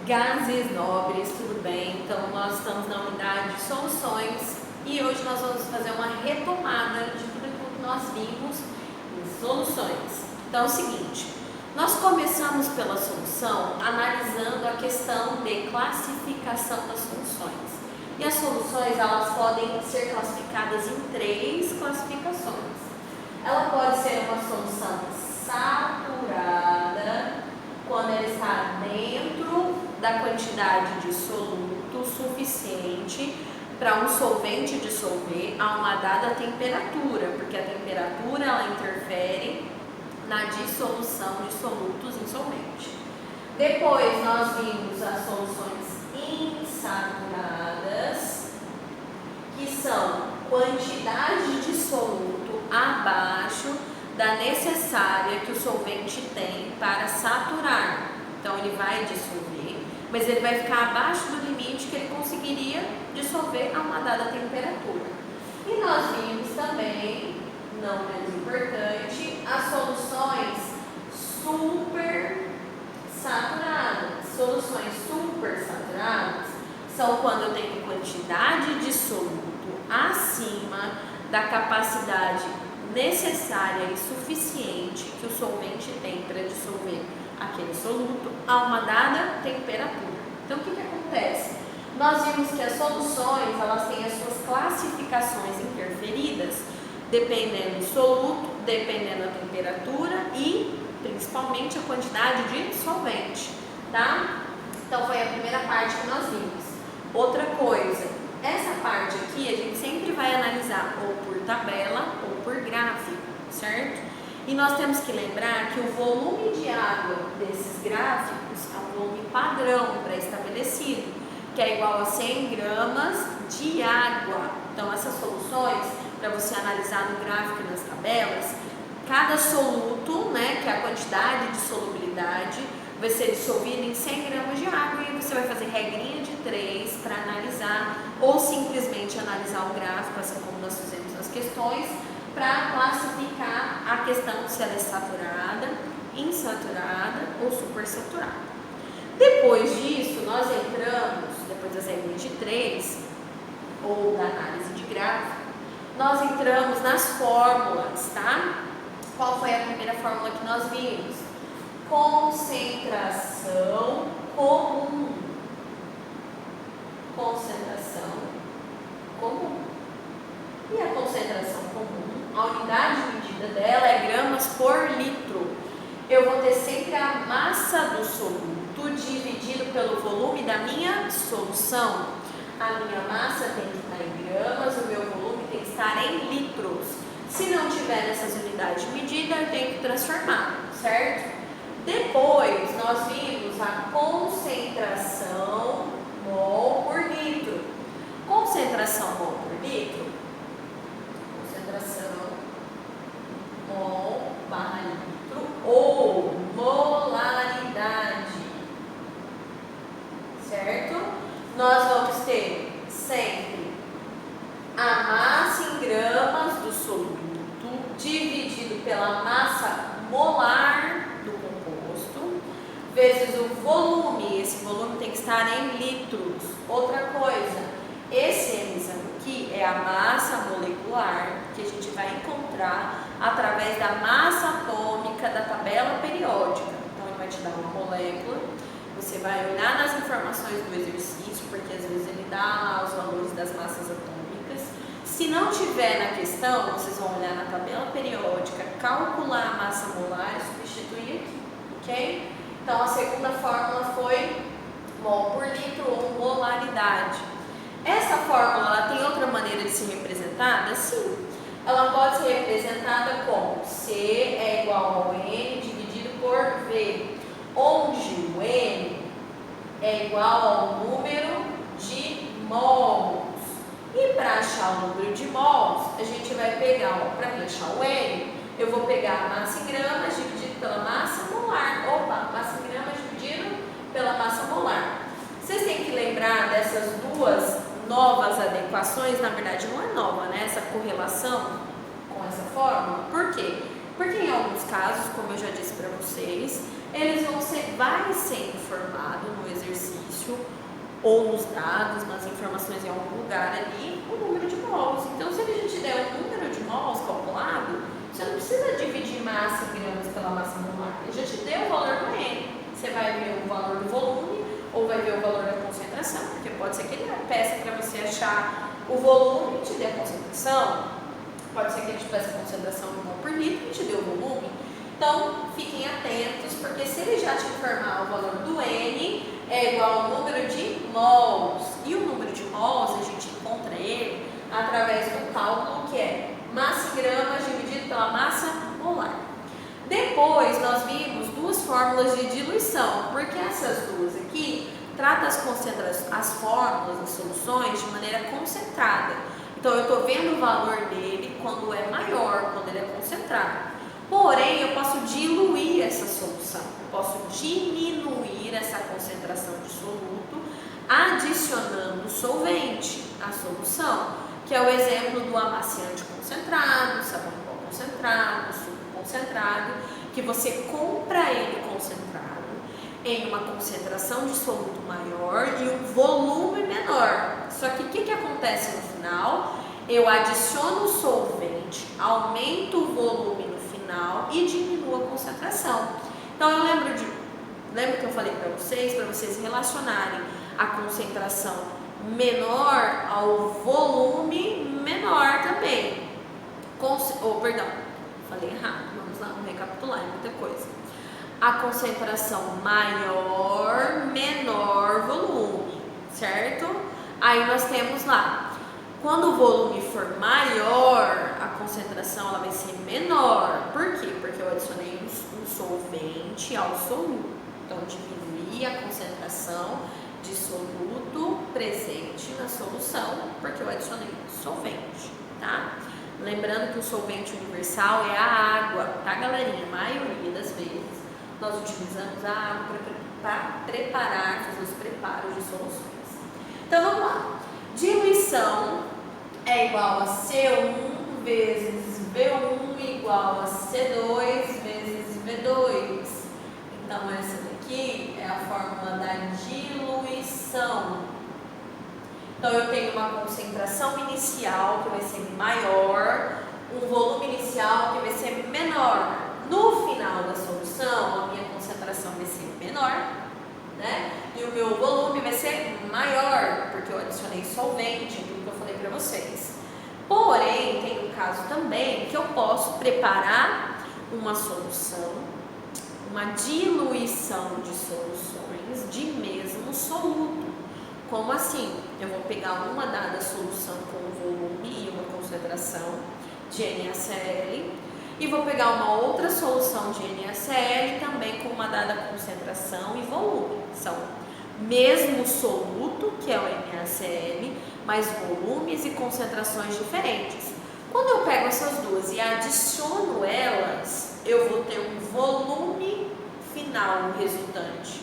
Gases nobres, tudo bem? Então nós estamos na unidade de soluções e hoje nós vamos fazer uma retomada de tudo aquilo que nós vimos em soluções. Então é o seguinte, nós começamos pela solução analisando a questão de classificação das soluções. E as soluções elas podem ser classificadas em 3 classificações. Ela pode ser uma solução saturada, quando ela está dentro da quantidade de soluto suficiente para um solvente dissolver a uma dada temperatura, porque a temperatura ela interfere na dissolução de solutos em solvente. Depois nós vimos as soluções insaturadas, que são quantidade de soluto abaixo da necessária que o solvente tem para saturar. Então ele vai dissolver, mas ele vai ficar abaixo do limite que ele conseguiria dissolver a uma dada temperatura. E nós vimos também, não menos importante, as soluções super saturadas. Soluções super saturadas são quando eu tenho quantidade de soluto acima da capacidade necessária e suficiente que o solvente tem para dissolver aquele soluto a uma dada temperatura. Então, o que acontece? Nós vimos que as soluções elas têm as suas classificações interferidas, dependendo do soluto, dependendo da temperatura e, principalmente, a quantidade de solvente, tá? Então, foi a primeira parte que nós vimos. Outra coisa, essa parte aqui a gente sempre vai analisar ou por tabela ou por gráfico, certo? E nós temos que lembrar que o volume de água desses gráficos é um volume padrão pré-estabelecido, que é igual a 100 gramas de água. Então essas soluções, para você analisar no gráfico e nas tabelas, cada soluto, né, que é a quantidade de solubilidade, vai ser dissolvido em 100 gramas de água e você vai fazer regrinha de 3 para analisar ou simplesmente analisar o gráfico, assim como nós fizemos nas questões, para classificar a questão se ela é saturada, insaturada ou supersaturada. Depois disso, nós entramos, depois das regrinhas de 3 ou da análise de gráfico, nós entramos nas fórmulas, tá? Qual foi a primeira fórmula que nós vimos? Concentração comum. Concentração comum. E a concentração comum, a unidade de medida dela é gramas por litro. Eu vou ter sempre a massa do soluto dividido pelo volume da minha solução. A minha massa tem que estar em gramas, o meu volume tem que estar em litros. Se não tiver nessas unidades de medida, eu tenho que transformar, certo? Depois, nós vimos a concentração mol por litro. Concentração mol por litro, concentração mol barra litro ou molaridade, certo? Nós vamos ter sempre a massa em gramas do soluto dividido pela massa molar do composto, vezes o volume. Esse volume tem que estar em litros. Outra coisa, esse exame aqui é a massa molecular que a gente vai encontrar através da massa atômica da tabela periódica. Então, ele vai te dar uma molécula, você vai olhar nas informações do exercício, porque às vezes ele dá lá os valores das massas atômicas. Se não tiver na questão, vocês vão olhar na tabela periódica, calcular a massa molar e substituir aqui, ok? Então, a segunda fórmula foi mol por litro ou molaridade. Essa fórmula ela tem outra maneira de ser representada? Sim. Ela pode ser representada como C é igual ao N dividido por V, onde o N é igual ao número de mols. E para achar o número de mols, a gente vai pegar, para mim achar o N, eu vou pegar a massa em gramas dividido pela massa molar. Opa, massa em gramas dividido pela massa molar. Vocês têm que lembrar dessas duas novas adequações, na verdade não é nova, né? Essa correlação com essa fórmula. Por quê? Porque em alguns casos, como eu já disse para vocês, vai ser informado no exercício ou nos dados, nas informações em algum lugar ali, o número de mols. Então, se ele já te der um número de mols calculado, você não precisa dividir massa em gramas pela massa molar. Ele já te deu o valor do N. Você vai ver o valor do volume ou vai ver o valor da concentração, porque pode ser que ele peça para você achar o volume e te dê a concentração. Pode ser que ele te peça a concentração de mol por litro e te dê o volume. Então, fiquem atentos, porque se ele já te informar o valor do N, é igual ao número de mols. E o número de mols, a gente encontra ele através do cálculo que é massa em gramas dividido pela massa molar. Depois, nós vimos duas fórmulas de diluição, porque essas duas aqui tratam as fórmulas, as soluções, de maneira concentrada. Então, eu estou vendo o valor dele quando é maior, quando ele é concentrado. Porém, eu posso diluir essa solução, eu posso diminuir essa concentração de soluto, adicionando solvente à solução, que é o exemplo do amaciante concentrado, sabão em pó concentrado, suco concentrado, que você compra ele concentrado em uma concentração de soluto maior e um volume menor. Só que o que acontece no final? Eu adiciono o solvente, aumento o volume no final e diminuo a concentração. Então eu lembro que eu falei para vocês relacionarem a concentração menor ao volume menor também. Falei errado, vamos lá, vamos recapitular, é muita coisa. A concentração maior, menor volume, certo? Aí nós temos lá, quando o volume for maior, a concentração ela vai ser menor. Por quê? Porque eu adicionei um solvente ao soluto. Então, diminuí a concentração de soluto presente na solução, porque eu adicionei solvente, tá? Lembrando que o solvente universal é a água, tá, galerinha? A maioria das vezes nós utilizamos a água para preparar, fazer os preparos de soluções. Então, vamos lá. Diluição é igual a C1 vezes V1 igual a C2 vezes V2. Então, essa daqui é a fórmula da diluição. Então, eu tenho uma concentração inicial que vai ser maior, um volume inicial que vai ser menor. No final da solução, a minha concentração vai ser menor, né? E o meu volume vai ser maior, porque eu adicionei solvente, tudo que eu falei para vocês. Porém, tem um caso também que eu posso preparar uma solução, uma diluição de soluções de mesmo soluto. Como assim? Eu vou pegar uma dada solução com volume e uma concentração de NaCl e vou pegar uma outra solução de NaCl também com uma dada concentração e volume. São mesmo soluto, que é o NaCl, mas volumes e concentrações diferentes. Quando eu pego essas duas e adiciono elas, eu vou ter um volume final resultante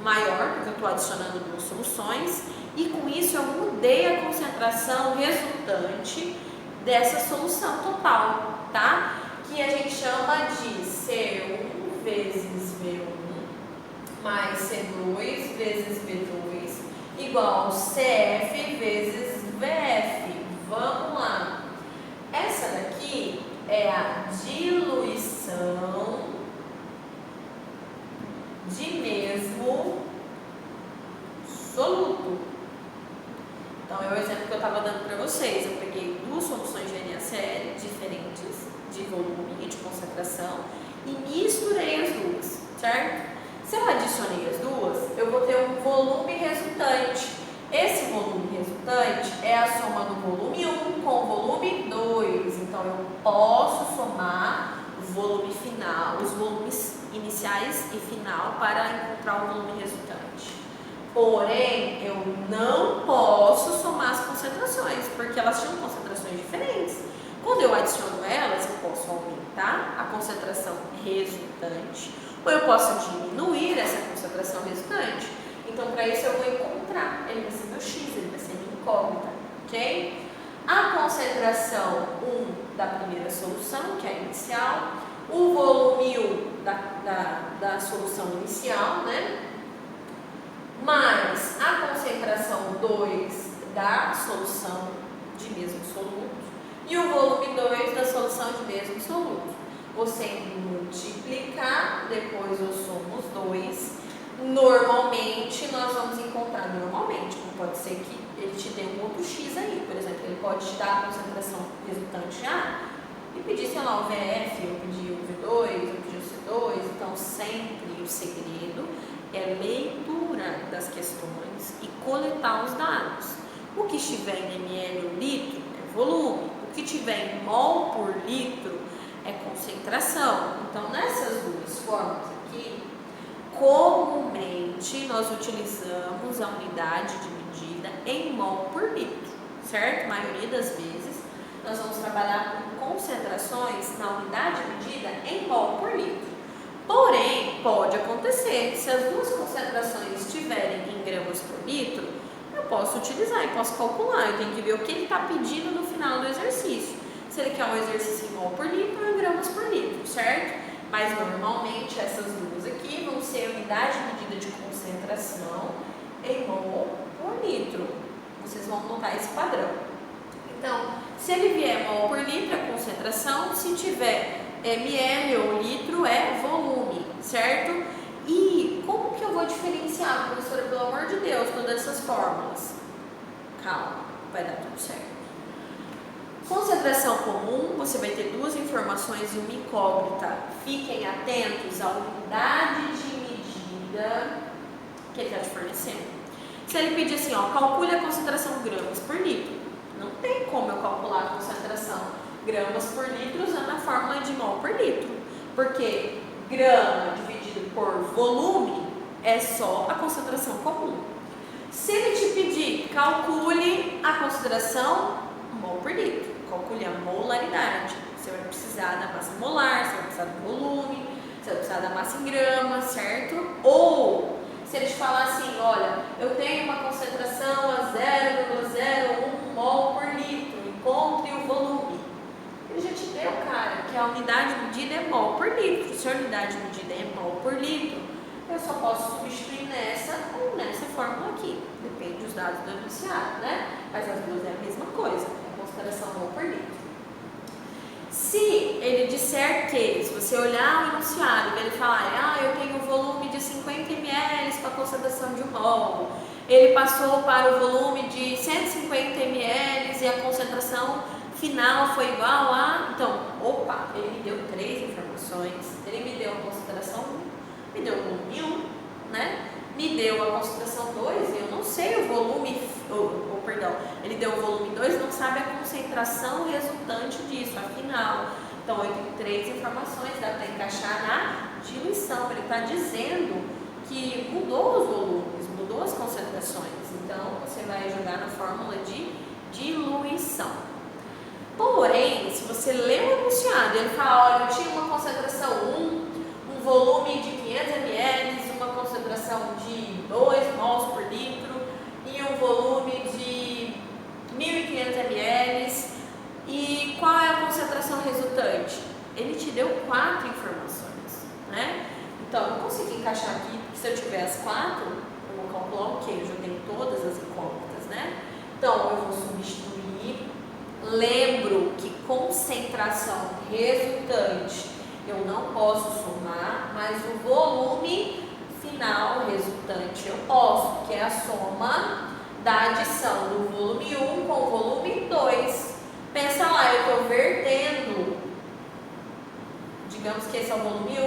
maior, porque eu estou adicionando duas soluções, e com isso eu mudei a concentração resultante dessa solução total, tá? Que a gente chama de C1 vezes V1 mais C2 vezes V2 igual ao CF vezes VF. Vamos lá. Essa daqui é a diluição de mesmo soluto. Então, é o exemplo que eu estava dando para vocês. Eu peguei duas soluções de NaCl diferentes, de volume e de concentração, e misturei as duas, certo? Se eu adicionei as duas, eu vou ter um volume resultante. Esse volume resultante é a soma do volume 1 com o volume 2. Então, eu posso somar o volume final, os volumes iniciais e final para encontrar o volume resultante. Porém, eu não posso somar as concentrações, porque elas tinham concentrações diferentes. Quando eu adiciono elas, eu posso aumentar a concentração resultante, ou eu posso diminuir essa concentração resultante. Então, para isso eu vou encontrar, ele vai ser meu X, ele vai ser minha incógnita, ok? A concentração 1 da primeira solução, que é a inicial, o volume 1 da solução inicial, né? mais a concentração 2 da solução de mesmo soluto e o volume 2 da solução de mesmo soluto. Você multiplicar, depois eu somo os dois. Normalmente nós vamos encontrar, normalmente, pode ser que ele te dê um outro X aí, por exemplo, ele pode te dar a concentração resultante A e pedir, sei lá, o VF, eu pedi o V2, eu pedi o C2, então sempre o segredo é leitura das questões e coletar os dados. O que estiver em ml ou litro é volume, o que tiver em mol por litro é concentração. Então, nessas duas formas aqui, comumente nós utilizamos a unidade de medida em mol por litro, certo? A maioria das vezes nós vamos trabalhar com concentrações na unidade de medida em mol por litro. Porém, pode acontecer, se as duas concentrações estiverem em gramas por litro, eu posso utilizar e posso calcular, eu tenho que ver o que ele está pedindo no final do exercício. Se ele quer um exercício em mol por litro ou em gramas por litro, certo? Mas normalmente essas duas aqui vão ser a unidade de medida de concentração em mol por litro. Vocês vão notar esse padrão. Então, se ele vier mol por litro é concentração, se tiver ml ou litro é volume, certo? E como que eu vou diferenciar, professora, pelo amor de Deus, todas essas fórmulas? Calma, vai dar tudo certo. Concentração comum, você vai ter duas informações e uma incógnita. Fiquem atentos à unidade de medida que ele está te fornecendo. Se ele pedir assim, ó, calcule a concentração gramas por litro, não tem como eu calcular a concentração gramas por litro usando a fórmula de mol por litro, porque grama dividido por volume é só a concentração comum. Se ele te pedir, calcule a concentração mol por litro, calcule a molaridade, você vai precisar da massa molar, você vai precisar do volume, você vai precisar da massa em gramas, certo? Ou, se ele te falar assim, olha, eu tenho uma concentração a 0,01 mol por litro, encontre o volume. Ele já te deu, cara, que a unidade de medida é mol por litro. Se a unidade de medida é mol por litro, eu só posso substituir nessa ou nessa fórmula aqui. Depende dos dados do enunciado, né? Mas as duas é a mesma coisa, é consideração mol por litro. Se ele disser que, se você olhar o enunciado e ele falar, eu tenho um volume de 50 ml para a concentração de 1 mol, ele passou para o volume de 150 ml e a concentração final foi igual a... Então, opa, ele me deu 3 informações, ele me deu a concentração 1, me deu o volume 1, né? Me deu a concentração 2, eu não sei o volume, perdão, ele deu o volume 2, não sabe a concentração resultante disso, afinal. Então, eu tenho 3 informações, dá para encaixar na diluição. Ele está dizendo que mudou os volumes, mudou as concentrações. Então, você vai jogar na fórmula de diluição. Porém, se você lê o enunciado e ele fala, olha, eu tinha uma concentração 1, um volume de 500 ml, uma concentração de 2 mols por litro e um volume de 1.500 ml, e qual é a concentração resultante? Ele te deu 4 informações, né? Então, eu não consegui encaixar aqui, porque se eu tiver as 4, eu vou calcular o quê? Eu já tenho todas as incógnitas, né? Então, eu vou substituir. Lembro que concentração resultante eu não posso somar, mas o volume final resultante eu posso, que é a soma da adição do volume 1 com o volume 2. Pensa lá, eu estou vertendo, digamos que esse é o volume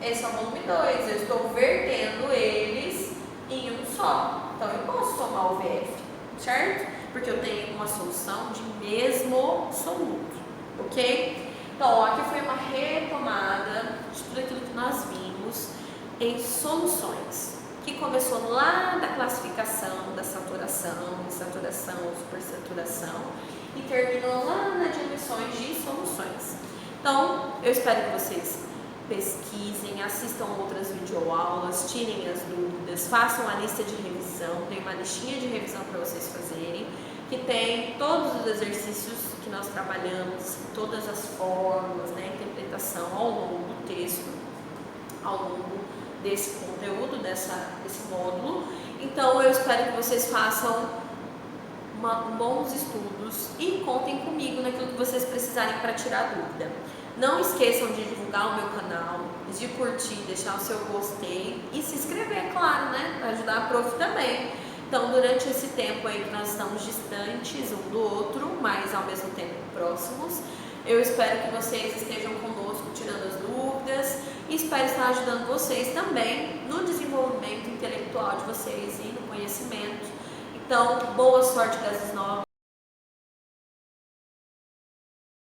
1, esse é o volume 2, eu estou vertendo eles em um só. Então eu posso somar o VF, certo? Porque eu tenho uma solução de mesmo soluto, ok? Então, aqui foi uma retomada de tudo aquilo que nós vimos em soluções, que começou lá da classificação, da saturação, insaturação, supersaturação, e terminou lá nas diluições de soluções. Então, eu espero que vocês pesquisem, assistam outras videoaulas, tirem as dúvidas, façam a lista de revisão, tem uma listinha de revisão para vocês fazerem, que tem todos os exercícios que nós trabalhamos, todas as fórmulas, né, interpretação ao longo do texto, ao longo desse conteúdo, desse módulo. Então eu espero que vocês façam bons estudos e contem comigo naquilo que vocês precisarem para tirar dúvida. Não esqueçam de divulgar o meu canal, de curtir, deixar o seu gostei e se inscrever, é claro, né? Para ajudar a prof também. Então, durante esse tempo aí que nós estamos distantes um do outro, mas ao mesmo tempo próximos, eu espero que vocês estejam conosco tirando as dúvidas e espero estar ajudando vocês também no desenvolvimento intelectual de vocês e no conhecimento. Então, boa sorte, gases novas.